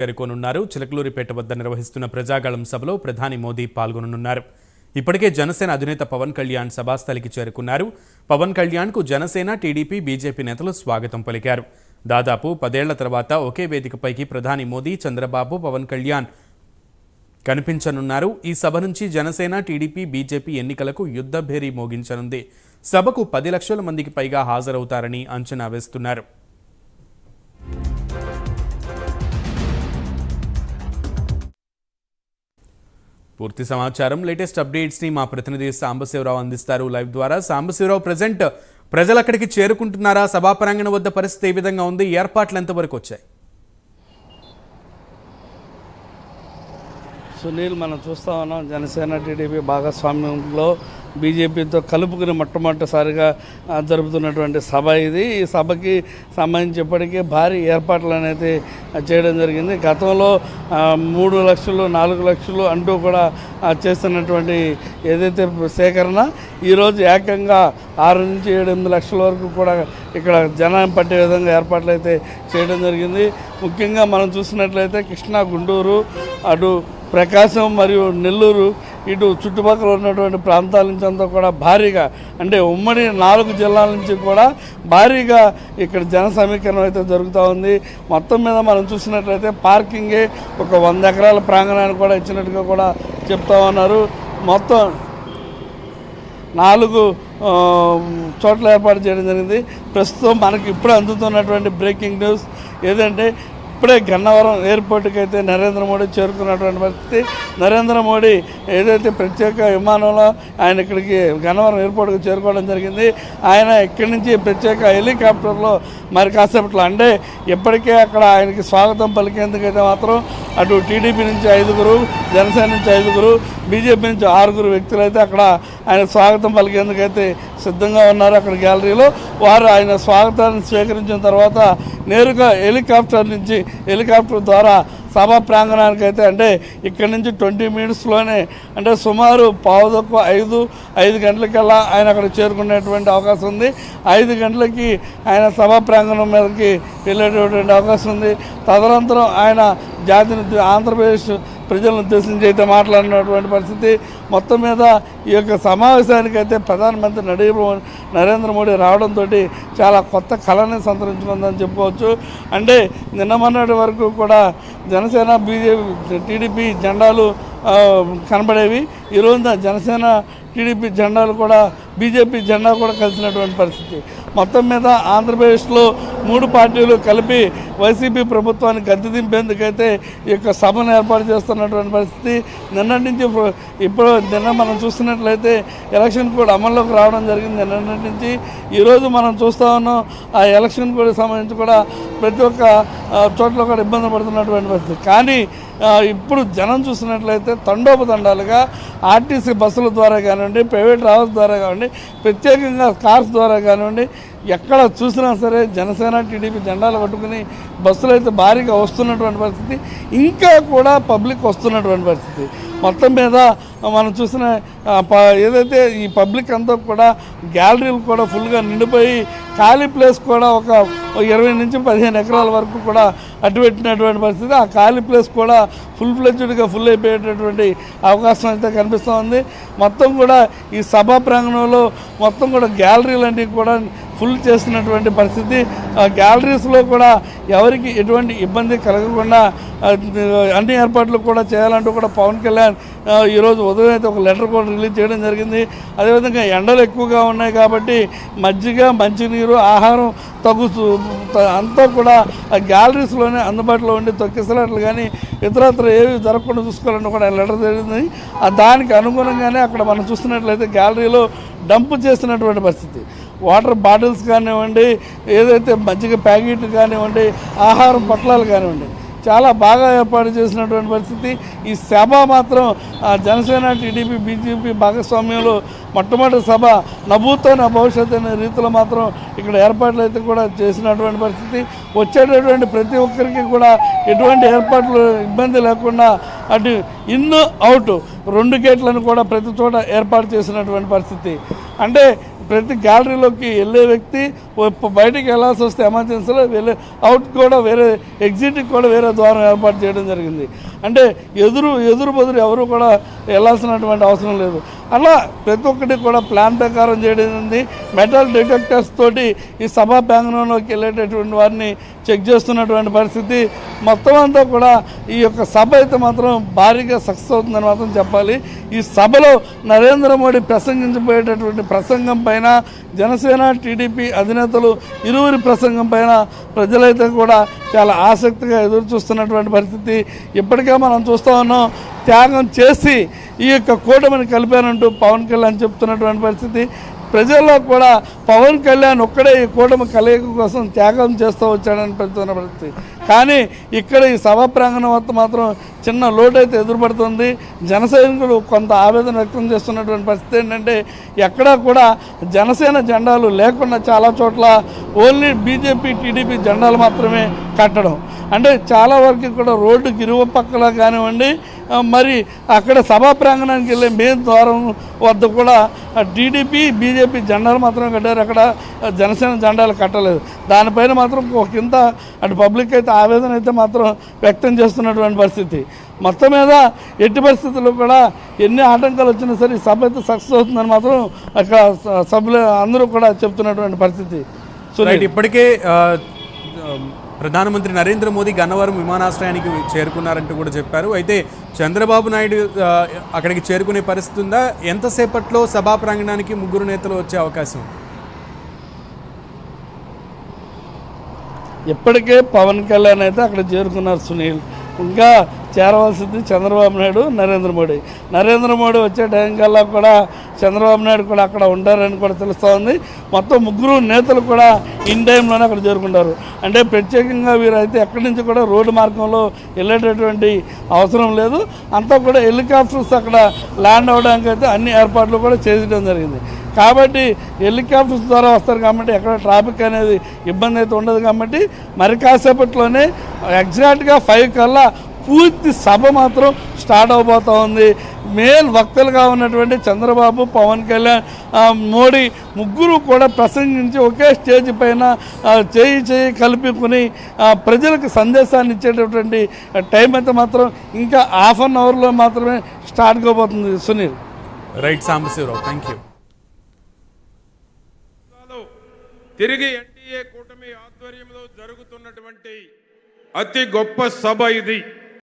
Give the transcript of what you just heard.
చేరుకోనున్నారు. చిలకలూరిపేట వద్ద నిర్వహిస్తున్న ప్రజాగళం సభలో ప్రధాని మోదీ పాల్గొననున్నారు. ఇప్పటికే జనసేన అధినేత పవన్ కళ్యాణ్ సభాస్థలికి చేరుకున్నారు. పవన్ కళ్యాణ్కు జనసేన, టీడీపీ, బీజేపీ నేతలు స్వాగతం పలికారు. దాదాపు 10 ఏళ్ల తర్వాత ఒకే వేదికపైకి ప్రధాని మోదీ, చంద్రబాబు, పవన్ కళ్యాణ్ కనిపించనున్నారు. ఈ సభ నుంచి జనసేన, టీడీపీ, బీజేపీ ఎన్నికలకు యుద్ధ భేరీ మోగించనుంది. సభకు 10 లక్షల మందికి పైగా హాజరవుతారని అంచనా వేస్తున్నారు. పూర్తి సమాచారం, లేటెస్ట్ అప్డేట్స్ ని మా ప్రతినిధి సాంబశివరావు అందిస్తారు లైవ్ ద్వారా. సాంబశివరావు, ప్రజెంట్ ప్రజలు అక్కడికి చేరుకుంటున్నారా? సభా ప్రాంగణం వద్ద పరిస్థితి ఏ విధంగా ఉంది? ఏర్పాట్లు ఎంతవరకు వచ్చాయి? సునీల్, మనం చూస్తా ఉన్నాం జనసేన, టీడీపీ భాగస్వామ్యంలో బీజేపీతో కలుపుకుని మొట్టమొదటిసారిగా జరుపుతున్నటువంటి సభ ఇది. ఈ సభకి సంబంధించి ఇప్పటికీ భారీ ఏర్పాట్లు అనేది చేయడం జరిగింది. గతంలో 3 లక్షలు 4 లక్షలు అంటూ కూడా చేస్తున్నటువంటి ఏదైతే సేకరణ ఈరోజు ఏకంగా 6 నుంచి 7-8 లక్షల వరకు కూడా ఇక్కడ జనం పట్టే విధంగా ఏర్పాట్లు అయితే చేయడం జరిగింది. ముఖ్యంగా మనం చూసినట్లయితే కృష్ణా, గుంటూరు, అటు ప్రకాశం మరియు నెల్లూరు, ఇటు చుట్టుపక్కల ఉన్నటువంటి ప్రాంతాల నుంచి అంతా కూడా భారీగా, అంటే ఉమ్మడి 4 జిల్లాల నుంచి కూడా భారీగా ఇక్కడ జన సమీకరణ అయితే జరుగుతూ ఉంది. మొత్తం మీద మనం చూసినట్లయితే పార్కింగే ఒక 100 ఎకరాల ప్రాంగణాన్ని కూడా ఇచ్చినట్టుగా కూడా చెప్తా ఉన్నారు. మొత్తం 4 చోట్ల ఏర్పాటు చేయడం జరిగింది. ప్రస్తుతం మనకి ఇప్పుడే అందుతున్నటువంటి బ్రేకింగ్ న్యూస్ ఏదంటే, ఇప్పుడే గన్నవరం ఎయిర్పోర్ట్కి అయితే నరేంద్ర మోడీ చేరుకున్నటువంటి పరిస్థితి. నరేంద్ర మోడీ ఏదైతే ప్రత్యేక విమానంలో ఆయన ఇక్కడికి గన్నవరం ఎయిర్పోర్ట్కి చేరుకోవడం జరిగింది. ఆయన ఇక్కడి నుంచి ప్రత్యేక హెలికాప్టర్లో మరి కాసేపట్లో, అంటే ఇప్పటికే అక్కడ ఆయనకి స్వాగతం పలికేందుకైతే మాత్రం అటు టీడీపీ నుంచి 5, జనసేన నుంచి 5, బీజేపీ నుంచి 6 వ్యక్తులు అయితే అక్కడ ఆయన స్వాగతం పలికేందుకైతే సిద్ధంగా ఉన్నారు. అక్కడ గ్యాలరీలో వారు ఆయన స్వాగతాన్ని స్వీకరించిన తర్వాత నేరుగా హెలికాప్టర్ ద్వారా సభా ప్రాంగణానికి అయితే, అంటే ఇక్కడ నుంచి 20 మినిట్స్లోనే, అంటే సుమారు 4:45 గంటలకల్లా ఆయన అక్కడ చేరుకునేటువంటి అవకాశం ఉంది. 5 గంటలకి ఆయన సభా ప్రాంగణం మీదకి వెళ్ళేటటువంటి అవకాశం ఉంది. తదనంతరం ఆయన జాతిని, ఆంధ్రప్రదేశ్ ప్రజలను ఉద్దేశించి అయితే మాట్లాడినటువంటి పరిస్థితి. మొత్తం మీద ఈ యొక్క సమావేశానికైతే ప్రధానమంత్రి నరేంద్ర మోడీ రావడంతో చాలా కొత్త కళని సంతరించుకుందని చెప్పుకోవచ్చు. అంటే నిన్న మొన్నటి వరకు కూడా జనసేన, బీజేపీ, టీడీపీ జెండాలు కనబడేవి. ఈరోజు జనసేన, టీడీపీ జెండాలు కూడా, బీజేపీ జెండా కూడా కలిసినటువంటి పరిస్థితి. మొత్తం మీద ఆంధ్రప్రదేశ్లో 3 పార్టీలు కలిపి వైసీపీ ప్రభుత్వాన్ని గద్దె దింపేందుకైతే ఈ యొక్క సభను ఏర్పాటు చేస్తున్నటువంటి పరిస్థితి. నిన్నటి నుంచి నిన్న మనం చూస్తున్నట్లయితే ఎలక్షన్ కోడ్ అమల్లోకి రావడం జరిగింది. నిన్నటి నుంచి ఈరోజు మనం చూస్తూ ఉన్నాం ఆ ఎలక్షన్ కోడ్ సంబంధించి కూడా ప్రతి ఒక్క చోట్ల కూడా ఇబ్బంది పడుతున్నటువంటి పరిస్థితి. కానీ ఇప్పుడు జనం చూసినట్లయితే తండోపతండాలుగా ఆర్టీసీ బస్సుల ద్వారా కానివ్వండి, ప్రైవేట్ ట్రావెల్స్ ద్వారా కానివ్వండి, ప్రత్యేకంగా కార్స్ ద్వారా కానివ్వండి, ఎక్కడ చూసినా సరే జనసేన, టీడీపీ జెండాలు పట్టుకుని బస్సులు అయితే భారీగా వస్తున్నటువంటి పరిస్థితి. ఇంకా కూడా పబ్లిక్ వస్తున్నటువంటి పరిస్థితి. మొత్తం మీద మనం చూసిన ఏదైతే ఈ పబ్లిక్ అంతా కూడా గ్యాలరీలు కూడా ఫుల్గా నిండిపోయి, ఖాళీ ప్లేస్ కూడా ఒక 20 నుంచి 15 ఎకరాల వరకు కూడా అడ్డుపెట్టినటువంటి పరిస్థితి. ఆ ఖాళీ ప్లేస్ కూడా ఫుల్ అయిపోయేటటువంటి అవకాశం అయితే కనిపిస్తూ ఉంది. మొత్తం కూడా ఈ సభా ప్రాంగణంలో మొత్తం కూడా గ్యాలరీలన్నీ కూడా ఫుల్ చేస్తున్నటువంటి పరిస్థితి. గ్యాలరీస్లో కూడా ఎవరికి ఎటువంటి ఇబ్బంది కలగకుండా అన్ని ఏర్పాట్లు కూడా చేయాలంటూ కూడా పవన్ కళ్యాణ్ ఈరోజు ఉదయం అయితే ఒక లెటర్ కూడా రిలీజ్ చేయడం జరిగింది. అదేవిధంగా ఎండలు ఎక్కువగా ఉన్నాయి కాబట్టి మజ్జిగ, మంచినీరు, ఆహారం అంతా కూడా ఆ గ్యాలరీస్లోనే అందుబాటులో ఉండి తొక్కిసలాట్లు కానీ ఇతరత్ర ఏవి జరగకుండా చూసుకోవాలని కూడా లెటర్ జరిగింది. దానికి అనుగుణంగానే అక్కడ మనం చూస్తున్నట్లయితే గ్యాలరీలో డంప్ చేస్తున్నటువంటి పరిస్థితి. వాటర్ బాటిల్స్ కానివ్వండి, ఏదైతే మజ్జిగ ప్యాకెట్లు కానివ్వండి, ఆహారం పొట్లాలు కానివ్వండి, చాలా బాగా ఏర్పాటు చేసినటువంటి పరిస్థితి. ఈ సభ మాత్రం జనసేన, టీడీపీ, బీజేపీ భాగస్వామ్యంలో మొట్టమొదటి సభ, నభూతో భవిష్యత్ అనే రీతిలో మాత్రం ఇక్కడ ఏర్పాట్లు అయితే కూడా చేసినటువంటి పరిస్థితి. వచ్చేటటువంటి ప్రతి ఒక్కరికి కూడా ఎటువంటి ఏర్పాట్లు ఇబ్బంది లేకుండా అటు ఇన్ అవుట్ 2 గేట్లను కూడా ప్రతి చోట ఏర్పాటు చేసినటువంటి పరిస్థితి. అంటే ప్రతి గ్యాలరీలోకి వెళ్ళే వ్యక్తి బయటికి వెళ్ళాల్సి వస్తే ఎమర్జెన్సీలో వెళ్ళే అవుట్ కూడా వేరే ఎగ్జిట్కి కూడా వేరే ద్వారం ఏర్పాటు చేయడం జరిగింది. అంటే ఎదురు బదురు ఎవరు కూడా వెళ్ళాల్సినటువంటి అవసరం లేదు. అలా ప్రతి ఒక్కటి కూడా ప్లాన్ ప్రకారం చేయడం. మెటల్ డిటెక్టర్స్ తోటి ఈ సభా ప్రాంగణంలోకి వెళ్ళేటటువంటి వారిని చెక్ చేస్తున్నటువంటి పరిస్థితి. మొత్తం అంతా కూడా ఈ యొక్క సభ అయితే మాత్రం భారీగా సక్సెస్ అవుతుందని మాత్రం చెప్పాలి. ఈ సభలో నరేంద్ర మోడీ ప్రసంగించబోయేటటువంటి ప్రసంగం పైన జనసేన టీడీపీ అధినేతలు ఇరువురి ప్రసంగం పైన ప్రజలైతే కూడా చాలా ఆసక్తిగా ఎదురు చూస్తున్నటువంటి పరిస్థితి. ఇప్పటికే మనం చూస్తూ ఉన్నాం, త్యాగం చేసి ఈ యొక్క కూటమిని కలిపానంటూ పవన్ కళ్యాణ్ చెప్తున్నటువంటి పరిస్థితి. ప్రజల్లో కూడా పవన్ కళ్యాణ్ ఒక్కడే ఈ కూటమి కలయిక కోసం త్యాగం చేస్తూ వచ్చాడని పెడుతున్న పరిస్థితి. కానీ ఇక్కడ ఈ సభా ప్రాంగణం వద్ద మాత్రం చిన్న లోటు అయితే ఎదురుపడుతుంది. జన సైనికులు కొంత ఆవేదన వ్యక్తం చేస్తున్నటువంటి పరిస్థితి ఏంటంటే ఎక్కడా కూడా జనసేన జెండాలు లేకుండా చాలా చోట్ల ఓన్లీ బీజేపీ టీడీపీ జెండాలు మాత్రమే కట్టడం. అంటే చాలా వరకు కూడా రోడ్డుకి ఇరువ పక్కల కానివ్వండి, మరి అక్కడ సభా ప్రాంగణానికి వెళ్ళే మెయిన్ ద్వారం వద్ద కూడా టీడీపీ బీజేపీ జెండాలు మాత్రం కట్టారు, అక్కడ జనసేన జెండాలు కట్టలేదు. దానిపైన మాత్రం కింద అటు పబ్లిక్ అయితే ఆవేదన అయితే మాత్రం వ్యక్తం చేస్తున్నటువంటి పరిస్థితి. మొత్తం మీద ఎట్టి పరిస్థితుల్లో కూడా ఎన్ని ఆటంకాలు వచ్చినా సరే ఈ సభ అయితే సక్సెస్ అవుతుందని మాత్రం అక్కడ సభ్యులు అందరూ కూడా చెప్తున్నటువంటి పరిస్థితి. సో ఇప్పటికే ప్రధానమంత్రి నరేంద్ర మోదీ గన్నవరం విమానాశ్రయానికి చేరుకున్నారంటూ కూడా చెప్పారు. అయితే చంద్రబాబు నాయుడు అక్కడికి చేరుకునే పరిస్థితి ఉందా? ఎంతసేపట్లో సభా ప్రాంగణానికి ముగ్గురు నేతలు వచ్చే అవకాశం? ఇప్పటికే పవన్ కళ్యాణ్ అయితే అక్కడ చేరుకున్నారు సునీల్. ఇంకా చేరవలసింది చంద్రబాబు నాయుడు, నరేంద్ర మోడీ వచ్చే టైం కల్లా కూడా చంద్రబాబు నాయుడు కూడా అక్కడ ఉంటారని కూడా తెలుస్తూ ఉంది. మొత్తం ముగ్గురు నేతలు కూడా ఇన్ టైంలోనే అక్కడ చేరుకుంటారు. అంటే ప్రత్యేకంగా వీరైతే ఎక్కడి నుంచి కూడా రోడ్డు మార్గంలో వెళ్ళేటటువంటి అవసరం లేదు. అంతా కూడా హెలికాప్టర్స్ అక్కడ ల్యాండ్ అవ్వడానికి అయితే అన్ని ఏర్పాట్లు కూడా చేయడం జరిగింది. కాబట్టి హెలికాప్టర్స్ ద్వారా వస్తారు కాబట్టి ఎక్కడ ట్రాఫిక్ అనేది ఇబ్బంది అయితే ఉండదు. కాబట్టి మరి కాసేపట్లోనే ఎగ్జాక్ట్గా 5 కల్లా పూర్తి సభ మాత్రం స్టార్ట్ అవబోతూ ఉంది. మెయిన్ వక్తలుగా ఉన్నటువంటి చంద్రబాబు, పవన్ కళ్యాణ్, మోడీ ముగ్గురు కూడా ప్రసంగించి ఒకే స్టేజ్ పైన చేయి కలుపుకుని ప్రజలకు సందేశాన్ని ఇచ్చేటటువంటి టైం అయితే మాత్రం ఇంకా ½ అన్ అవర్లో మాత్రమే స్టార్ట్ కాబోతుంది. Sunil. Right Sambasivarao, thank you. తిరిగి ఎన్డీఏ కూటమి ఆధ్వర్యంలో జరుగుతున్నటువంటి అతి గొప్ప సభ ఇది.